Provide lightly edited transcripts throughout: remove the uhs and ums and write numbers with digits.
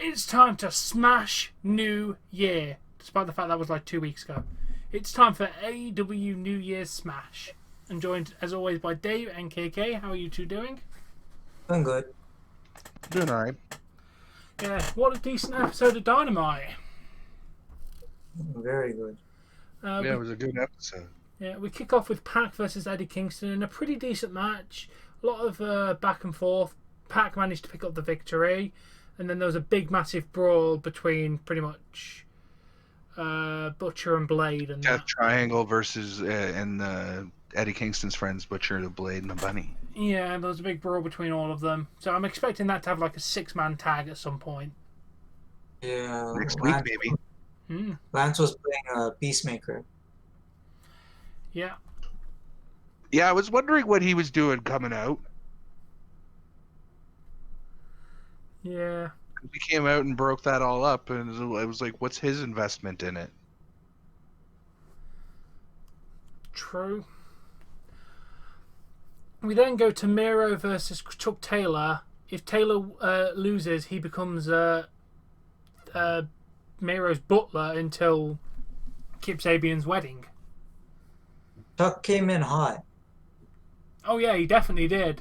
It's time to smash New Year. Despite the fact that was like 2 weeks ago. It's time for AEW New Year's Smash. I'm joined, as always, by Dave and KK. How are you two doing? I'm good. Doing alright. Yeah, what a decent episode of Dynamite. Very good. It was a good episode. Yeah, we kick off with Pac versus Eddie Kingston in a pretty decent match. A lot of back and forth. Pac managed to pick up the victory. And then there was a big, massive brawl between pretty much Butcher and Blade. And Death Triangle versus Eddie Kingston's friends, Butcher, the Blade, and the Bunny. Yeah, there was a big brawl between all of them. So I'm expecting that to have like a 6-man tag at some point. Yeah. Next week, maybe. Lance was playing a Peacemaker. Yeah. Yeah, I was wondering what he was doing coming out. Yeah. He came out and broke that all up, and it was like, what's his investment in it? True. We then go to Miro versus Chuck Taylor. If Taylor loses, he becomes Miro's butler until Kip Sabian's wedding. Chuck came in hot. Oh yeah, he definitely did.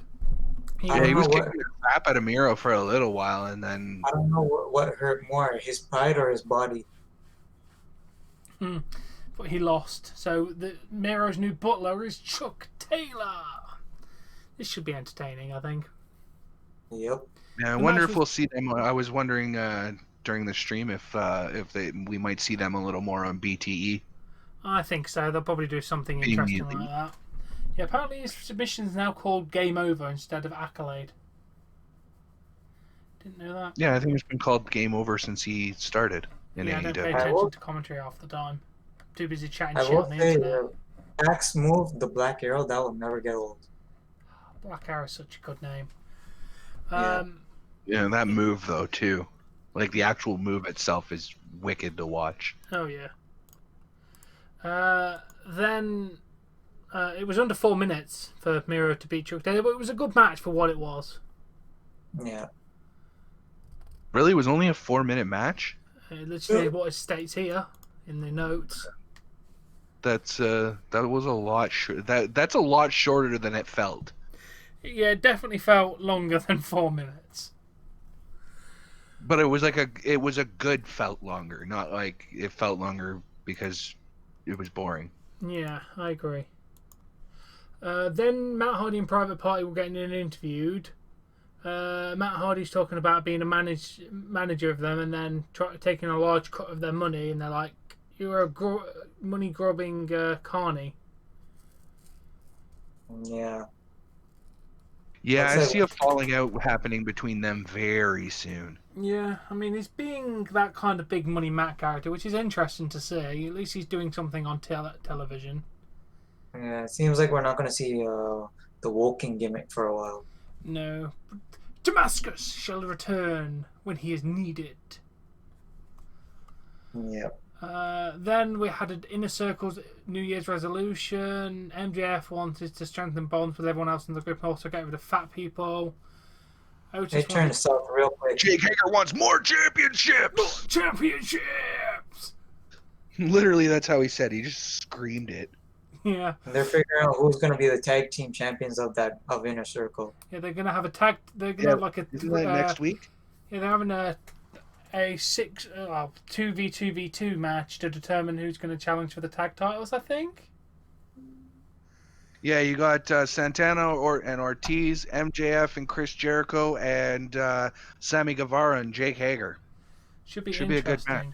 He was kicking the crap out of Miro for a little while, and then... I don't know what hurt more, his pride or his body. But he lost. So Miro's new butler is Chuck Taylor. This should be entertaining, I think. Yep. Yeah, I wonder if we'll see them. I was wondering during the stream if we might see them a little more on BTE. I think so. They'll probably do something interesting like that. Yeah, apparently his submission is now called Game Over instead of Accolade. Didn't know that. Yeah, I think it's been called Game Over since he started in AEW. I don't pay attention to commentary half the time. I'm too busy chatting shit will on the say, internet. Pac's move, the Black Arrow, that will never get old. Black Arrow is such a good name. Yeah, that move though too. Like the actual move itself is wicked to watch. Oh yeah. Then it was under 4 minutes for Miro to beat Chuck Taylor, but it was a good match for what it was. Yeah. Really, it was only a 4-minute match. Literally, what it states here in the notes. That was a lot. That's a lot shorter than it felt. Yeah, it definitely felt longer than 4 minutes. But it was a good felt longer, not like it felt longer because it was boring. Yeah, I agree. Then Matt Hardy and Private Party were getting interviewed. Matt Hardy's talking about being a manager of them and then taking a large cut of their money, and they're like, "You're a money-grubbing carny." Yeah. Yeah, I see a falling out happening between them very soon. Yeah, I mean, he's being that kind of big money Matt character, which is interesting to see. At least he's doing something on television. Yeah, it seems like we're not going to see the Woking gimmick for a while. No. Damascus shall return when he is needed. Yep. Then we had an Inner Circle's New Year's resolution. MJF wanted to strengthen bonds with everyone else in the group and also get rid of fat people. They turned south real quick. Jake Hager wants more championships! More championships! Literally, that's how he said. He just screamed it. Yeah. And they're figuring out who's going to be the tag team champions of Inner Circle. Yeah, they're going to have a tag. They're going to have like a. Isn't that next week? Yeah, they're having a 2v2v2 match to determine who's going to challenge for the tag titles, I think. Yeah, you got Santana and Ortiz, MJF and Chris Jericho, and Sammy Guevara and Jake Hager. Should be a good match.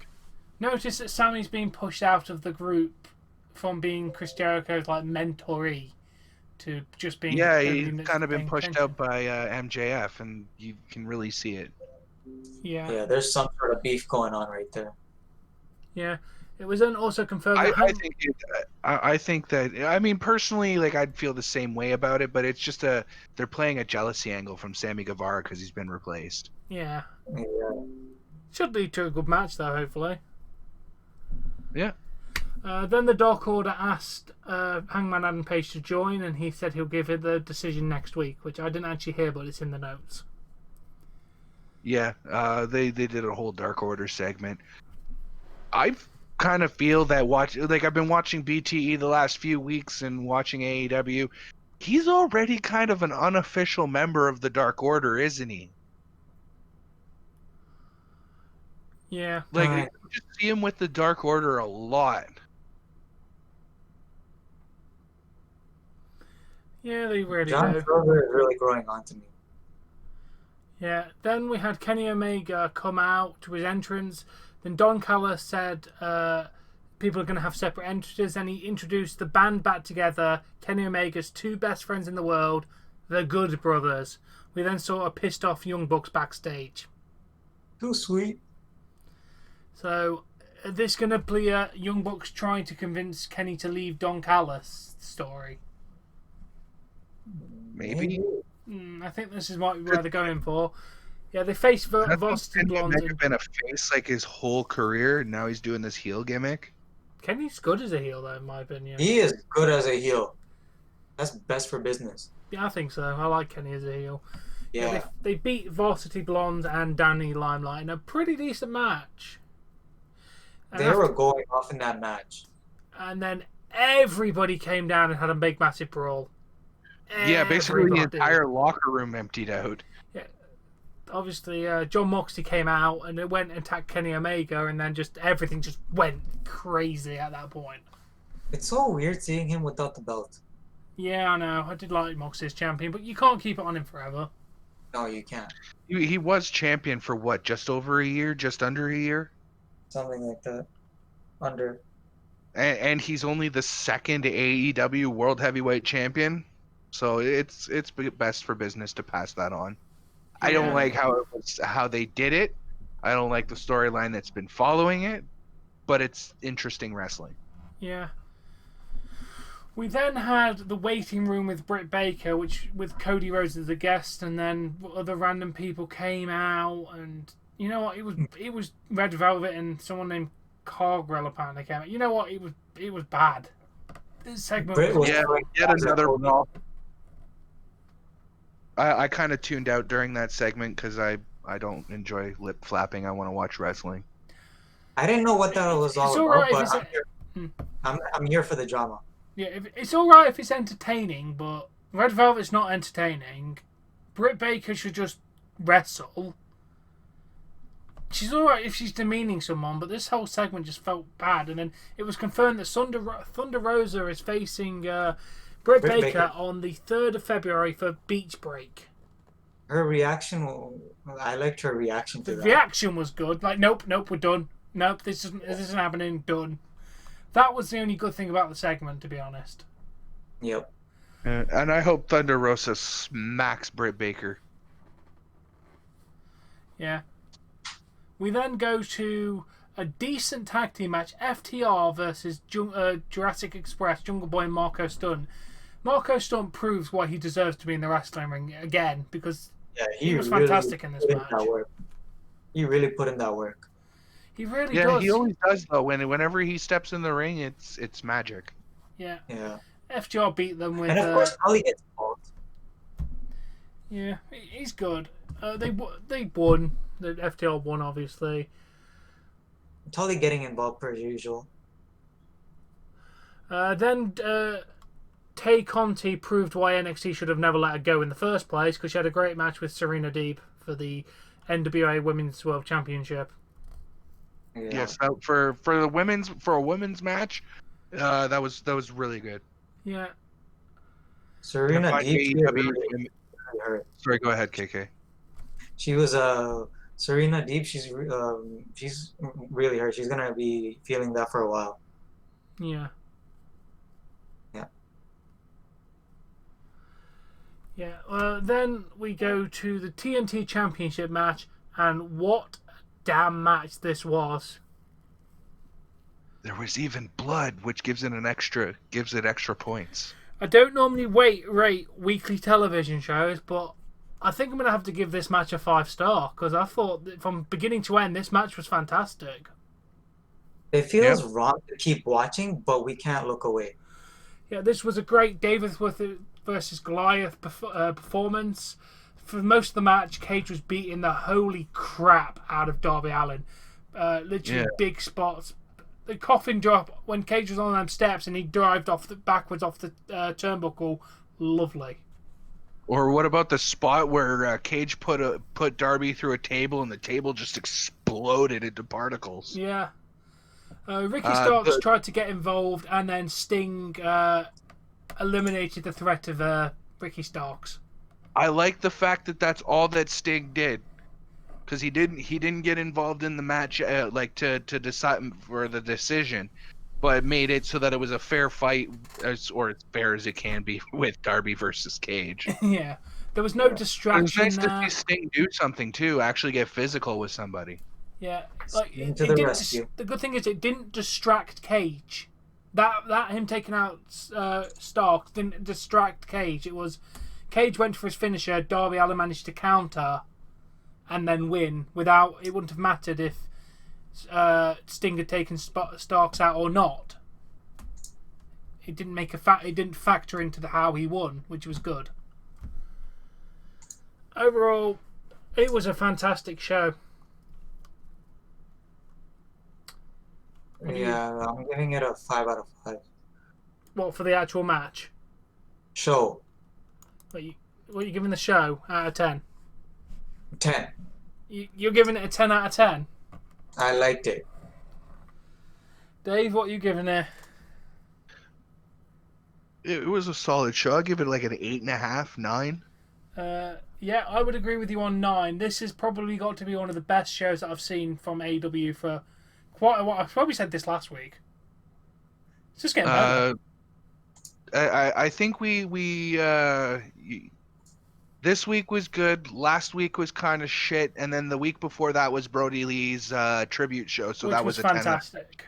Notice that Sammy's being pushed out of the group from being Chris Jericho's like mentoree to just being. Yeah, he's kind of been pushed out by MJF, and you can really see it. Yeah. Yeah, there's some sort of beef going on right there. Yeah. It was then also confirmed. I think that. I mean, personally, like I'd feel the same way about it, but it's just they're playing a jealousy angle from Sammy Guevara because he's been replaced. Yeah. Yeah. Should lead to a good match, though. Hopefully. Yeah. Then the Dark Order asked Hangman Adam Page to join, and he said he'll give it the decision next week, which I didn't actually hear, but it's in the notes. Yeah, they did a whole Dark Order segment. I kind of feel that I've been watching BTE the last few weeks and watching AEW. He's already kind of an unofficial member of the Dark Order, isn't he? Yeah. Like, Right. you just see him with the Dark Order a lot. Yeah, they really John do. Silver is really growing on to me. Yeah. Then we had Kenny Omega come out to his entrance. Then Don Callis said people are going to have separate entrances, and he introduced the band back together, Kenny Omega's two best friends in the world, the Good Brothers. We then saw a pissed off Young Bucks backstage. Too sweet. So, is this going to be Young Bucks trying to convince Kenny to leave Don Callis story? Maybe. I think this is what they're going for. Yeah, they face Varsity Blondes. Omega been a face like his whole career, and now he's doing this heel gimmick. Kenny's good as a heel, though, in my opinion. He is good as a heel. That's best for business. Yeah, I think so. I like Kenny as a heel. Yeah. They beat Varsity Blondes and Danny Limelight in a pretty decent match. And They were going off in that match. And then everybody came down and had a big, massive brawl. Yeah, basically the Everybody. entire locker room emptied out. Obviously, John Moxley came out and it went and attacked Kenny Omega, and then just everything just went crazy at that point. It's so weird seeing him without the belt. Yeah, I know. I did like Moxley as champion, but you can't keep it on him forever. No, you can't. He was champion for what? Just over a year? Just under a year? Something like that. Under. And he's only the second AEW World Heavyweight Champion, so it's best for business to pass that on. I don't like how they did it. I don't like the storyline that's been following it, but it's interesting wrestling. Yeah. We then had the waiting room with Britt Baker, which with Cody Rhodes as a guest, and then other random people came out, and you know what? It was Red Velvet and someone named Cargill apparently came out. You know what? It was bad. This segment Britt was Yeah, like yet another brawl. I kind of tuned out during that segment because I don't enjoy lip flapping. I want to watch wrestling. I didn't know what that was all It's about, alright but if it's I'm here for the drama. Yeah, it's alright if it's entertaining, but Red Velvet's not entertaining. Britt Baker should just wrestle. She's alright if she's demeaning someone, but this whole segment just felt bad. And then it was confirmed that Thunder Rosa is facing Britt Baker on the 3rd of February for Beach Break. Her reaction, I liked her reaction to The that. reaction was good. Like, nope, we're done. Nope, this isn't happening. Done. That was the only good thing about the segment, to be honest. Yep. And I hope Thunder Rosa smacks Britt Baker. Yeah. We then go to a decent tag team match, FTR versus Jurassic Express, Jungle Boy and Marco Stunt. Marco Stunt proves why he deserves to be in the wrestling ring again, because he was really fantastic in this put match. that work. He really put in that work. He really Yeah, does. he always does though. Whenever he steps in the ring, it's magic. Yeah. Yeah. FTR beat them with. And of course, Ellie gets involved. Yeah, he's good. They won. The FTR won, obviously. Totally getting involved per usual. Then Tay Conti proved why NXT should have never let her go in the first place, because she had a great match with Serena Deeb for the NWA Women's World Championship. Yeah. Yes, for a women's match, that was really good. Yeah. Serena Deeb. AEW Sorry, go ahead, KK. She was Serena Deeb. She's really hurt. She's gonna be feeling that for a while. Yeah. Yeah. Yeah. Then we go to the TNT Championship match, and what a damn match this was. There was even blood, which gives it extra points. I don't normally rate weekly television shows, but I think I'm going to have to give this match a 5-star, because I thought that from beginning to end, this match was fantastic. It feels wrong to keep watching, but we can't look away. Yeah, this was a great David versus Goliath performance. for most of the match, Cage was beating the holy crap out of Darby Allin. Literally big spots. The coffin drop when Cage was on them steps and he dived backwards off the turnbuckle. Lovely. Or what about the spot where Cage put Darby through a table and the table just exploded into particles? Yeah. Ricky Starks tried to get involved, and then Sting eliminated the threat of Ricky Starks. I like the fact that that's all that Sting did, because he didn't get involved in the match to decide for the decision, but made it so that it was a fair fight, or as fair as it can be with Darby versus Cage. Yeah, there was no distraction. It was nice there. to see Sting do something too, actually get physical with somebody. Yeah, like Into the rescue. The good thing is it didn't distract Cage. That him taking out Stark didn't distract Cage. It was Cage went for his finisher. Darby Allin managed to counter, and then win without. It wouldn't have mattered if Sting had taken Starks out or not. It didn't make It didn't factor into how he won, which was good. Overall, it was a fantastic show. Yeah, I'm giving it a 5 out of 5. What, for the actual match? Show. What are you giving the show out of 10? 10. You're giving it a 10 out of 10? I liked it. Dave, what are you giving it? It was a solid show. I'll give it like an 8.5, 9. Yeah, I would agree with you on 9. This has probably got to be one of the best shows that I've seen from AEW for quite a while. I probably said this last week. It's just getting better. I think this week was good. Last week was kind of shit, and then the week before that was Brody Lee's tribute show. So that was a fantastic. 10.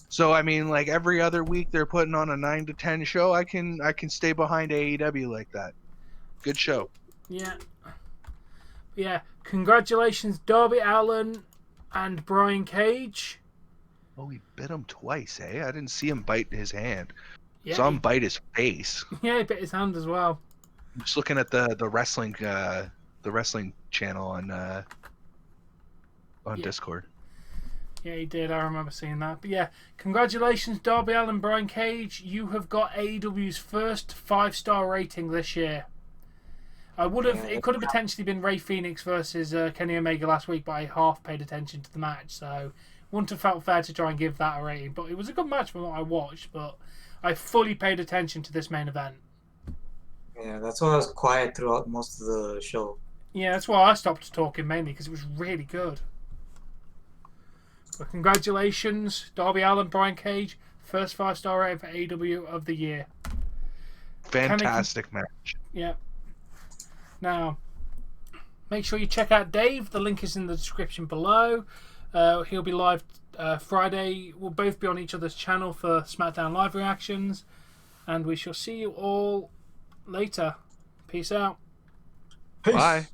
So I mean, like every other week they're putting on a 9 to 10 show. I can stay behind AEW like that. Good show. Yeah. Congratulations, Darby Allin and Brian Cage. Oh, he bit him twice, eh? I didn't see him bite his hand. Yeah, Saw him bite his face. Yeah, he bit his hand as well. I'm just looking at the wrestling channel on Discord. Yeah, he did. I remember seeing that. But yeah, congratulations, Darby Allin, Brian Cage. You have got AEW's first 5-star rating this year. It could have potentially been Ray Phoenix versus Kenny Omega last week, but I half paid attention to the match, so wouldn't have felt fair to try and give that a rating. But it was a good match from what I watched, but I fully paid attention to this main event. Yeah, that's why I was quiet throughout most of the show. Yeah, that's why I stopped talking mainly, because it was really good. But congratulations, Darby Allin, Brian Cage, first 5-star rating for AEW of the year. Fantastic match. Yeah. Now, make sure you check out Dave. The link is in the description below. He'll be live Friday. We'll both be on each other's channel for SmackDown Live reactions. And we shall see you all later. Peace out. Peace. Bye.